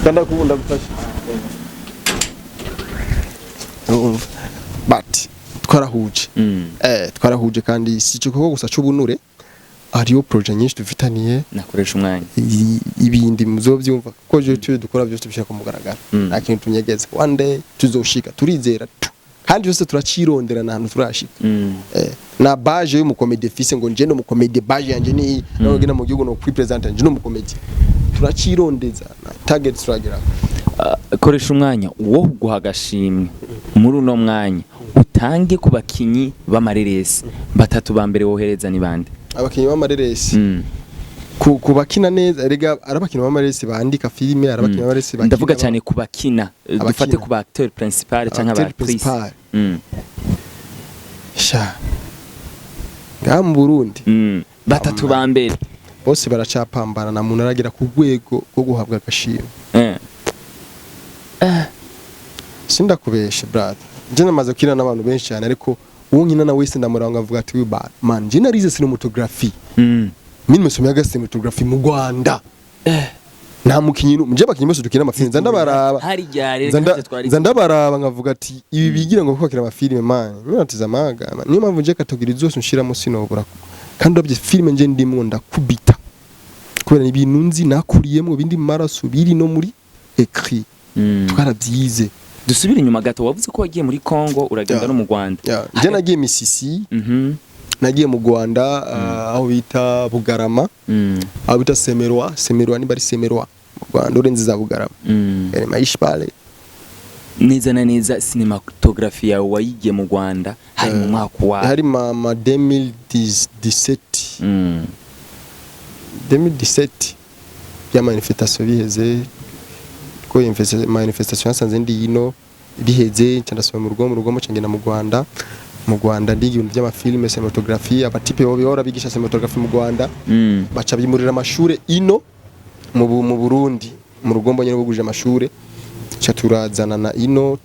kanda kubunda gufasha but twarahuje kandi si cyo gusa cy'ubunure ariyo projet nyinshi dufitaniye nakoresha umwanya ibindi muzovyumva ko je tuye dukora byose bishaka kumugaragara nta kintu tunyegeza one day tuzoshika turizera kandi byose turacirondera na hantu turashika na baje yo mu comedy fise ngo nje no mu comedy baje yanje ni no gina mu gihugu no represent nje no mu comedy turacirondeza na target turagira koresha umwanya wo guhagashimwe muri uno mwanya utange ku bakinyi b'amareresi batatu ba mbere wohereza ni bande abakinyi b'amareresi ku bakina neza rega arabakinyi b'amareresi bandika filime arabakinyi b'amareresi bakina ndavuga cyane ku bakina dufate ku ba acteur principal cyangwa ba actrice sha mu Burundi batatu ba mbere bose baracapambana na muntu aragira ku rwego rwo guhabwa agashimwe sindakubeshe brother je namaze kwira n'abantu benshi cyane ariko uwo nkina na wese ndamuranga avuga ati we bad man je narize cinematography mimi mesomyaga cinematography mu Rwanda nta mukinyi nje bakinyi bose dukina amafilme ndandabaraba hari ryare ndandabaraba ngavuga ati ibi bigira ngo kwakira amafilme man natiza amaga niyo mpamvu nje kategori zose nshiramo sinobura kandi abye filme nje ndimwo ndakubita kubera ibintu nzi nakuriyemo bindi maraso biri no muri écrit twarabyize dusubira inyuma gato wavuze ko wagiye muri Congo uragenda no mu Rwanda je nagiye Misisi nagiye mu Rwanda aho bita Bugarama aho bita Semerwa ni bari Semerwa mu Rwanda urenze za Bugarama maishi pale neza na neza cinematography yawe wayigiye mu Rwanda hari mu mwaka wa hari ma 2017 ya manifestation biheze ko manifestation sanze ndi ino biheze cyandasoma mu rugomo cyangena mu Rwanda ndi ibintu by'amafilme cinematography abatipe bo bihora bigisha cinematography mu Rwanda baca bimurira amashure ino mu Burundi mu rugombo nyene buguje amashure cha turazana na ino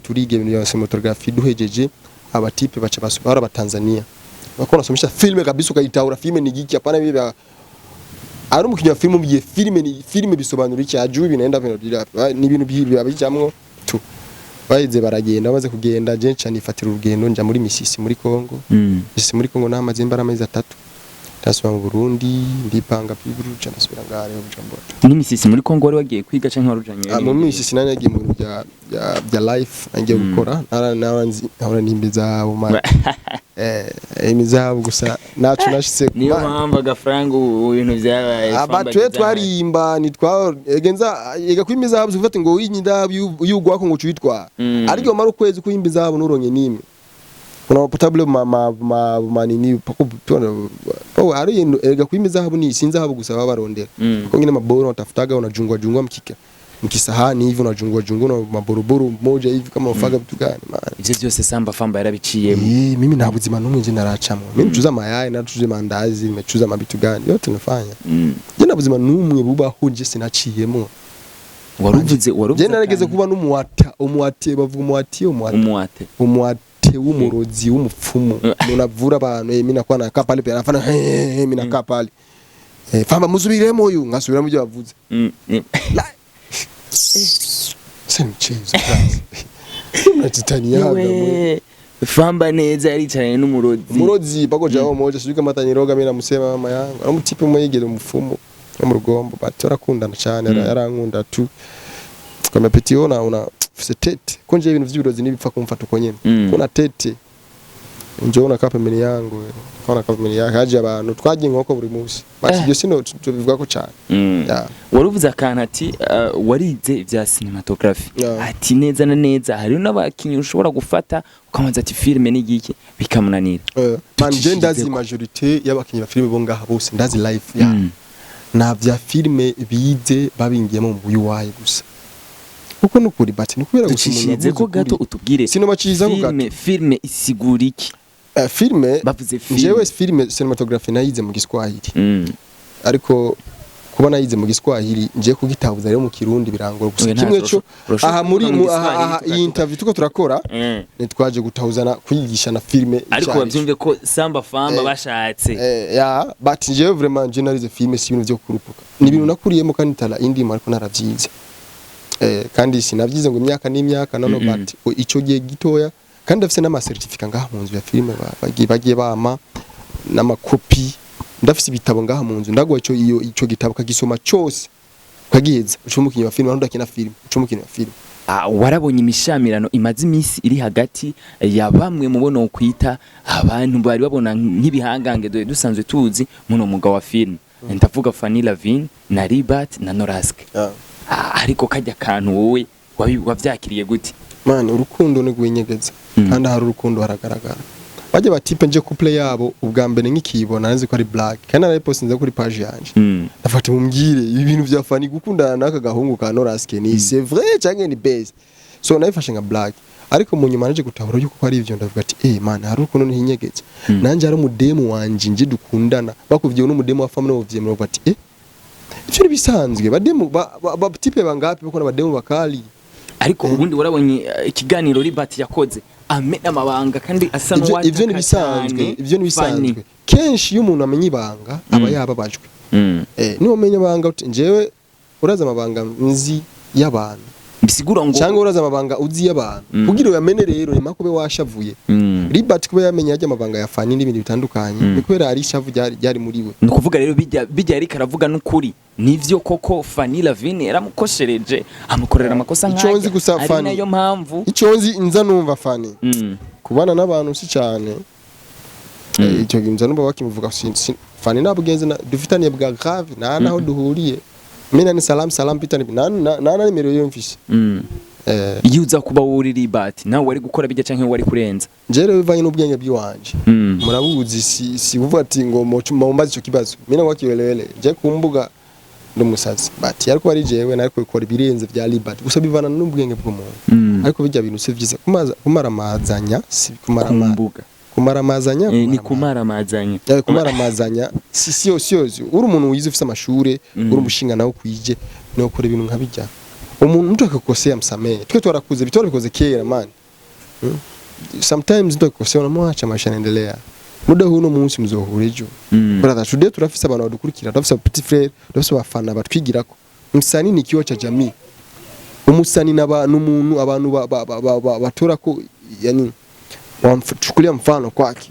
turige ibintu bya cinematography duhejeje abatipe baca basubara abatanzania bakora somisha filme kabisa ukayitaura filme ni giki apana bibi ari umukinya filme biye filme bisobanura iki aju binaenda ni ibintu bijamwo tu bayize baragenda bamaze kugenda je cyane ifatira urugendo nja muri Misisi muri Congo Misisi muri Congo namaze imbara amezi 3 tasubira mu Burundi ndipanga piburu cyane subira ngare ujambo ni Misisi muri Congo wari wagiye kwiga canke warujanye mu Misisi nane yagiye mu bya life angiye gukora naranzi nimbiza umara imizahabu gusa nacu nashitse niyo mpamvu agafaranga ibintu byabaye abatwe twarimba nitwagenza yega kwimizahabu zifate ngo winyinda yugwako ngo cuitwa ariko mara ukwezi kwimba izahabu nuronye nimwe kuna potable manini pako ari yega kwimizahabu ni sinzahabu gusa babarondera ko ngine maboro utafutaga unajungwa mkika mkisahani hivi unajungwa na maboroboro moja hivi kama ufaga vitu gani maana ivyo byose samba famba yarabiciyemo mimi nta buzima numwe nje naracamo mimi tuza mayai natuze mandazi mechuza mabitu gani yote nafanya je na buzima numwe bubaho nje sinaciyemo waruvuze je narageze kuba umuwate bavuga umuwate w'umurozi w'umupfumu munavura abantu mimi nakwa na kapale pe arafana mimi na kapale famba muzubiremo uyu ngasubiramo ibyo bavuze Semchezo Natitaniaga famba neza yaricaranye n'umurozi bako jaho moja shuka matanyiroga mimi namusema mama yangu aramutipe umuyigere umufumo mu rugombo batorakundana cyane yarankunda tu kama petiona una tete konje ibintu vy'uburozi nibipfa kumfata uko nyene kuna tete njyewe kapa mbere yangu kona kapa mbere yaje abantu twagiye nkoko buri munsi bati byo sino tubivuga ko cyane waruvuze akana ati warize ibya cinematography ati neza na neza hari n'abakinyi ushobora gufata ukamanza ati filme n'igiki bikamunanira man je ndazi majorité y'abakinyi ba filme bo ngaha bose ndazi live na vya filme bize babingiyemo mu buyu gusa uko nukuri bati nikubera gushize ko gato utubwire sino baciza ko gato filme isigura iki filme jewe filme cinematography nayize mu Giswahili ariko kuba nayize mu Giswahili nje kugitabuza rero mu Kirundi birangora gusa kimwe cyo aha muri iyi interview tuko turakora nitwaje gutahuzana kuyigisha na filme ariko bavyumve ko samba famba bashatse but jewe vraiment je narize filme si ibintu byo kurupuka ni ibintu nakuriyemo kandi tala indi mariko naravyize kandi sinavyize ngo imyaka n'imyaka none but ico gihe gitoya kandi afise n'ama certificate ngaha mu nzu ya filme bagiye bama n'amakopi ndafise ibitabo ngaha mu nzu ndagwa ico gitabo kagisoma cyose kagiheza ucumukinyi wa filme ndakina filme ucumukinyi wa filme warabonye imishamirano imaze imisi iri hagati ya bamwe mubona ukwita abantu bari babona nk'ibihangange dusanzwe tuzi muno mugabo wa filme ndavuga Fanny Lavine na Ribat na Noraske ariko kajya kantu wowe wavyakiriye gute man urukundo ni gwinyegeza kandi hari urukundo haragaragara bajye batipe nje couple yabo ubwa mbere nkikibona nazi ko ari black kandi ari post nze kuri page yanje ndafata mumbwire ibintu vya Fanny gukundana naka gahungu ka Noraske ni c'est vrai cyangwa ni base so nayifashe nka black ariko mu nyuma naje gutabura yuko ari ivyo ndavuga ati man hari urukundo nihinyegeza nanje ari umudemu wanje nje dukundana bakuvye n'umudemu wa family of them bati ivyo bisanzwe bademu ba tipe bangapi bako n'abademu bakali ariko ubundi warabonye ikiganiro Ribat yakoze amena amabanga kandi asa n'uwataka ivyo ni bisanzwe kenshi iyo umuntu amenya ibanga aba yababajwe niwo menya ibanga njewe uraza amabanga nzi y'abantu bisigura ngo cyangwa uraza amabanga uzi y'abantu kugira uyamenye rero ni makube washavuye Ribat kuba yamenye ajya amabanga ya Fanny n'ibindi bitandukanye ni kubera ari shavu ryari muri we ni kuvuga rero bijya ari karavuga n'ukuri nivyo koko Fanny Lavine yaramukoshereje amukorera amakosa nk'ayo ari nayo mpamvu iconzi nza numva Fanny kubana n'abantu si cyane icyo gimza numva bakimuvuga Fanny nabugenze dufitaniye bwa grave naho duhuriye mina ni salam pitani na nimero yo mfise yuza kuba wuri Ribat nawe wari gukora bijya canke wari kurenza njere bivanye n'ubwenge byiwanje murabuzi si uvuga ati ngo mumbaze ico kibazo mina wakiwelele je kumbuga ndumusazi but yariko ari jewe nariko ikora ibirenze vya Ribat gusa bivana n'ubwenge bw'umuntu ariko bijya bintu se vyiza kumaramazanya si kumaramazanya ni kumaramazanya kumaramazanya sio uri umuntu wize ufise amashure uri umushinga nawo kwije no kora ibintu nkabijya umuntu utakakosea msamee twe twarakuze bitoro bikoze kera man sometimes ndakosea na mwacha maisha yanaendelea muda huno munsi mzohurejo brother today turafise abantu badukurikira turafise petit frère turafise abafana batwigirako msani ni kiyo cha jamii umusani n'umuntu abantu batora ko yani wamchukulia mfano kwake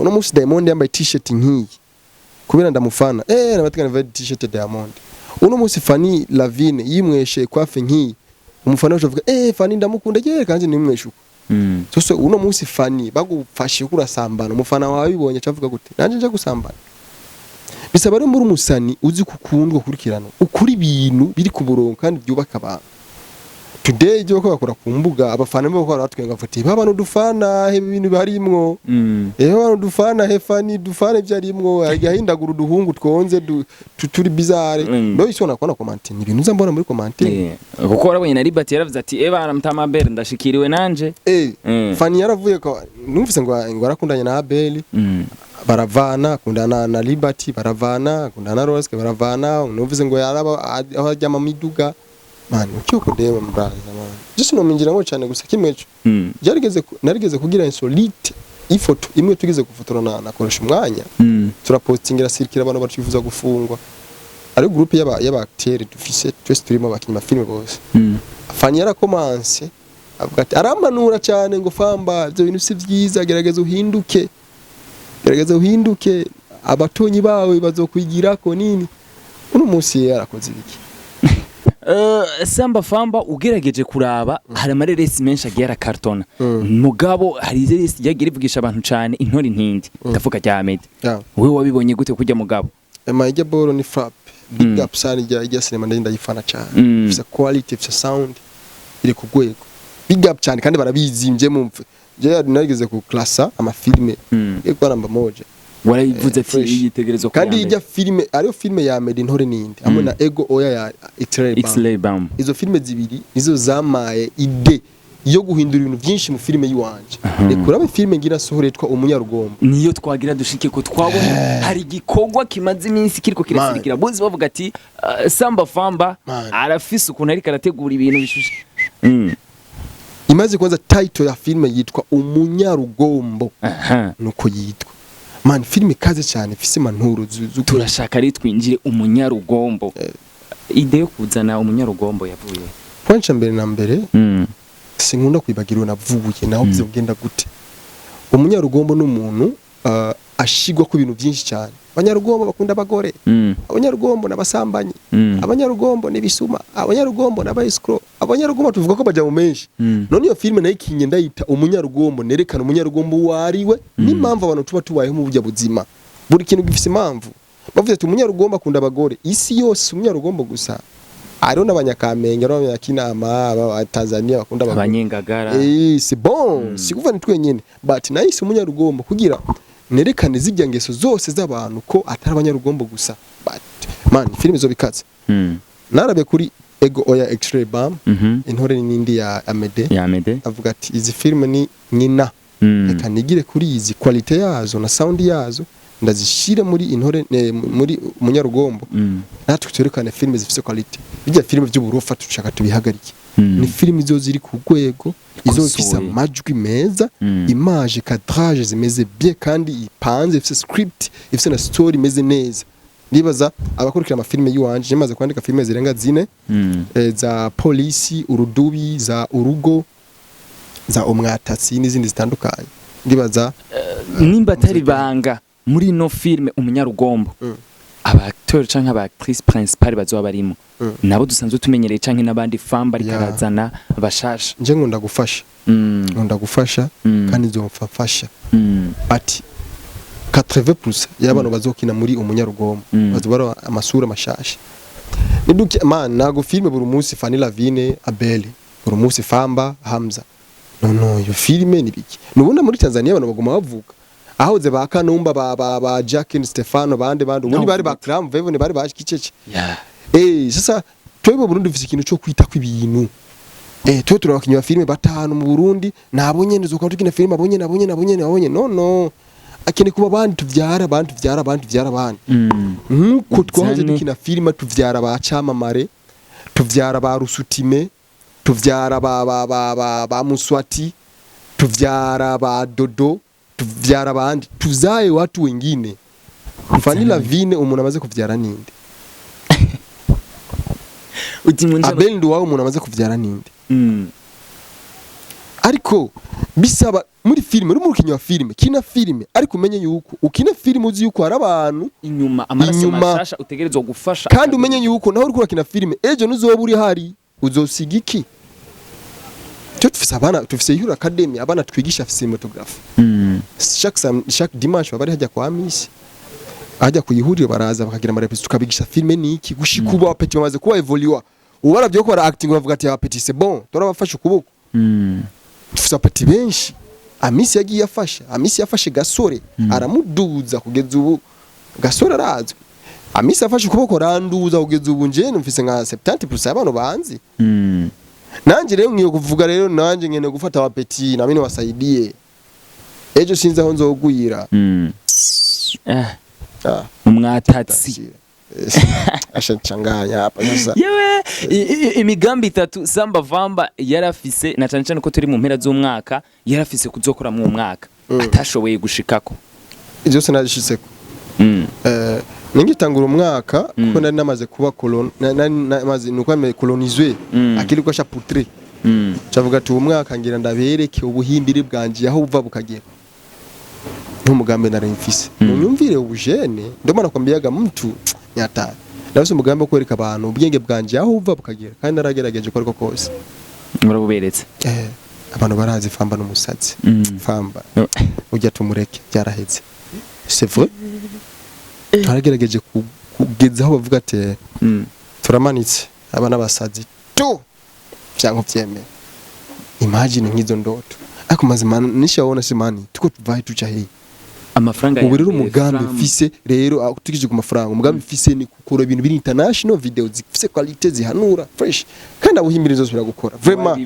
uno munsi Diamond yambaye t-shirt nk'iyi kubera ndamufana nabatika na t-shirt Diamond uno munsi Fanny Lavine yimweshe kwafe nk'iyi umufana uvuga Fanny ndamukunda je kandi nimweshuko sose uno munsi fani bagufashe kurasambana umufana wawe bibonye cavuga gute nanje nje gusambana bisaba rero muri umusani uzi kukundwa kurikirana ukuri ibintu biri ku burongo kandi byubaka abantu today byo bakora ku mbuga abafana bo bakora batwenga futi babano dufana he ibintu barimwo babano dufana he fani dufana byarimwo agahindagura uduhungu twonze turi bizarre no isona kona comment ni ibintu uzambona muri comment kuko warabonye na Liberty yaravuze ati baramutama Abel ndashikiriwe nanje fani yaravuye ko numvise ngo arakundanye na Abel baravana akundana na Liberty baravana akundana na Rose baravana numvise ngo yaraba aho ajya mu miduga man ucyuko dema mbraza man just no minjira ngo cyane gusa kimweco narigeze kugira insolite ifoto imwe tugeze gufotorana nakoresha umwanya turapostingira sirikira abantu bacifuza gufungwa ari groupe y'aba acteurs dufise twese turimo abakinyama filme bose fani yarakomanse avuga ati aramanura cyane ngo famba byo bintu si byiza gerageza uhinduke abatonyi bawe bazokwigira ko nini uno munsi yarakoze ibiki Samba famba ugerageje kuraba hari amareresi menshi agiye arakartona mugabo hari ireresi yagiye rivugisha abantu cyane intore ntindi ndavuga rya Ahmed wewe wabibonye gute kujya mugabo ijya boro ni frap big up sana ijya cinema ndayifana cyane ifite quality ifite sound iri ku rwego big up cyane kandi barabizimbye mumve je narigeze ku klasa amafilme yego namba moja warayivuze ati yitegerezo kandi ijya filme ariyo filme ya Ahmed intore nindi hamwe na ego oya ya X-ray Bam izo filme zibiri izo zamaye ide yo guhindura ibintu byinshi mu filme yiwanje rekurabe filme ngira sohoretwa umunyarugombo niyo twagira dushike ko twabona hari gikogwa kimaze iminsi kiriko kirasirikira bozi bavuga ati Samba famba arafise ukuntu ari karategura ibintu bishushe imaze kwanza title ya filme yitwa umunyarugombo nuko yitwa man filme kaze cyane fise manturo turashaka ari twinjire umunyarugombo ide yo kuzana umunyarugombo yavuye kwanca mbere na mbere sinkunda kwibagirwa navuye naho byogenda gute umunyarugombo n'umuntu ashigwa ku bintu byinshi cyane abanyarugombo bakunda abagore abanyarugombo nabasambanyi abanyarugombo n'ibisuma abanyarugombo n'abayiscro abanyarugombo tuvuga ko bajya mu menshi none iyo filme nayo ikinye ndayita umunyarugombo nerekana umunyarugombo wariwe n'impamvu abantu tuba tubayeho mu buryo buzima buri kintu gifise impamvu bavuze ati umunyarugombo akunda abagore isi yose umunyarugombo gusa ari n'abanyakamenge n'abanyakinama aba Tanzania bakunda abagore abanyengagara c'est bon si kuva nitwenyene but nahise umunyarugombo kugira nerekane zijya ngeso zose z'abantu ko atari abanyarugombo gusa but man filime zo bikaze narabe kuri ego oya X-ray Bam intore nindi ya Ahmed avuga ati izi filime ni nyina reka nigire kuri izi quality yazo na sound yazo ndazishire muri intore muri umunyarugombo natwe twerekane filime zifite quality bijya filime by'uburofa tushaka tubihagarike ni filime zo ziri ku rwego izo zifite amajwi meza image cadrage zimeze bien kandi ipanze ifite script ifite na story imeze neza nibaza abakurikira amafilime y'uwanje yamaze kwandika filime zirenga 4 za polisi urudubi za urugo za umwatatsi n'izindi zitandukanye ndibaza nimba atari banga muri no filme umunyarugombo abacteur canke abactrice principale bazoba barimo nabo dusanzwe tumenyereye canke nabandi famba rikarazana bashasha nje nkunda gufasha kandi nzomfasha ati 80% y'abantu bazokina muri umunyarugombo bazobara amasura mashasha niduke man nago filme buri munsi Ivya LAVINE Abel buri munsi Famba Hamza no yo filme ni biki nubona muri Tanzania abantu bagoma bavuga ahoze bakanumba ba Jack Stefano bande ubundi bari ba Clam Vevone bari bashikicece sasa twebwe Burundi dufise ikintu cyo kwita kw'ibintu twe turabakinywa filme batanu mu Burundi nabonye nzoka tukina filme abonye no akene kuba bandi tuvyara abandi nkuko twaje dukina filme tuvyara ba Camamare tuvyara ba Rusutime tuvyara ba Muswati tuvyara ba Dodo tuvyara abandi tuzaye watu wengine Ivya LAVINE umuntu amaze kuvyara ninde Abel ndo wawe umuntu amaze kuvyara ninde ariko bisaba muri filime uri murukinyo wa filime kina filime ariko umenye yuko ukina filime uzi yuko hari abantu inyuma amaraso mashasha utegerezwa gufasha kandi umenye yuko naho uri kurakina filime ejo nuzoba uri hari uzosiga iki cyo tufise Ihuriro Academy abana twigisha cinematography chaque dimanche bari hajya kwa Miss ajya ku Ihuriro baraza bakagira amarepesi tukabigisha filme niki gushika ubu apeti bamaze kuba evolue ubaravye ko bara acting bavuga ati apeti c'est bon turabafasha ukuboko tufise apeti benshi Amisi yagiye afasha Amisi yafashe Gasore aramuduza kugeza ubu Gasore arazwe Amisi afashe ukuboko randuza kugeza ubu nje mfise nka 70% y'abantu banzi nanje rero ngiye kuvuga rero nanje ngene gufata apeti na mine wasaidie ejo sinzi aho nzoguyira umwatatsi ashachanganya hapa sasa yewe imigambi itatu Samba Vamba yarafise na cyane cyane ko turi mu mpera z'umwaka yarafise kuzokora mu mwaka atashoboye gushikako ivyo sinashitseko ningitangura umwaka kuko nari namaze kuba namaze nuko coloniser akiri ko chapitre cavuga ati umwaka ngira ndabereke ubuhimbire bwanje aho buva bukagera n'umugambi nari mfise nyumvire ubujene ndomana kwambiyaga mtu nyata ndabose umugambi wo kwereka abantu ubwenge bwanje aho buva bukagera kandi naragerageje ko ariko kose murabuberetse abantu barazi famba n'umusatsi famba ujya tumureke byaraheze c'est vrai haragerageje kugeza aho bavuga ati turamanitse abana basazi to cyangwa byemeye imagine nk'izo ndoto ariko mazima nishaona simani tuko tuvaye tuca he amafaranga ubu rero umugambi mfise rero tukije ku mafaranga umugambi mfise ni gukora ibintu biri international video zifise quality zihanura fresh kandi abuhimbirizo zosubira gukora vraiment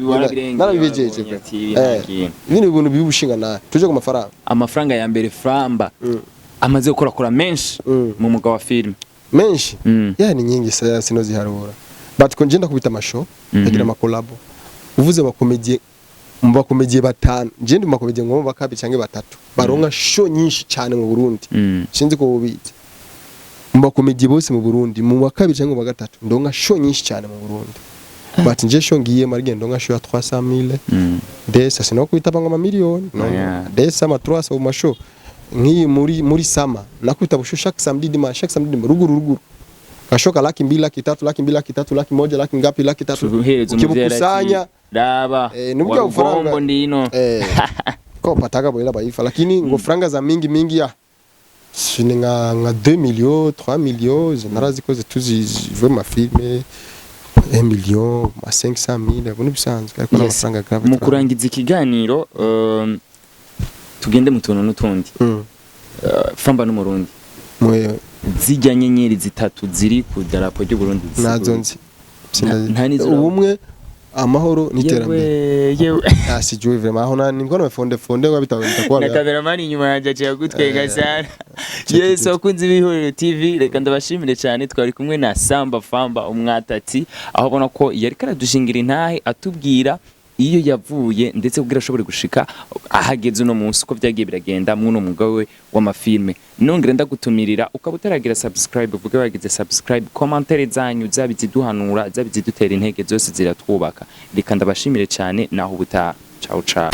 narabibejeje ibintu bibushinga na tuje ku amafaranga ya mbere Framba amaze gukora menshi mu muga wa film menshi yani nyingi sino ziharura but ko ngenda kubita amashow agira amakolabo uvuze bakomedie mbakomedie batanu ngende makomedie ngo bakabi canke batatu baronka show nyinshi cyane mu Burundi sinzi ko bubitse mbakomedie bose mu Burundi mu wakabi canke mu gatatu ndonka show nyinshi cyane mu Burundi but nje show ngiye marige ndonka show ya 300,000 desa sino kwita banga miliyoni desa ma 300 mu show nki muri sama nakuita busho chaque samedi ruguru kashoka laki 2 laki 3 laki 2 laki 3 laki 1 laki ngapi laki 3 ukibukusanya daba nubwo ufaranga ndino ko pataka boila baifa lakini ngo franga za mingi ya sine nga 2 millions 3 millions narazi ko tuzive ma filme 1 million 500,000 bunu bisanzwe ariko n'amafaranga grave mu kurangiza ikiganiro tugende mu tuntu n'utundi Famba n'umurundi mwe zijya nyenyeri zitatu ziri ku darapo ry'u Burundi nazo nzi ubumwe amahoro n'iterambere yewe asijwe vraiment aho nani ngona fonde ngo bitakwanga na cameraman inyuma yaje cyo gutwega cyane yes wakunze Ihuriro TV reka ndabashimire cyane twari kumwe na Samba Vamba umwatati aho bona ko yari karadushingira intahe atubwira iyo yavuye ndetse kugira ashobore gushika ahageze no munsi ko byagiye biragenda muno mugawe w'amafilme nongere ndagutumirira ukaba utaragira subscribe uvuge wagize subscribe commentaire zanyu zabiziduhanura zabizidutera intege zose ziratwubaka reka ndabashimire cyane naho ubutaha ciao ciao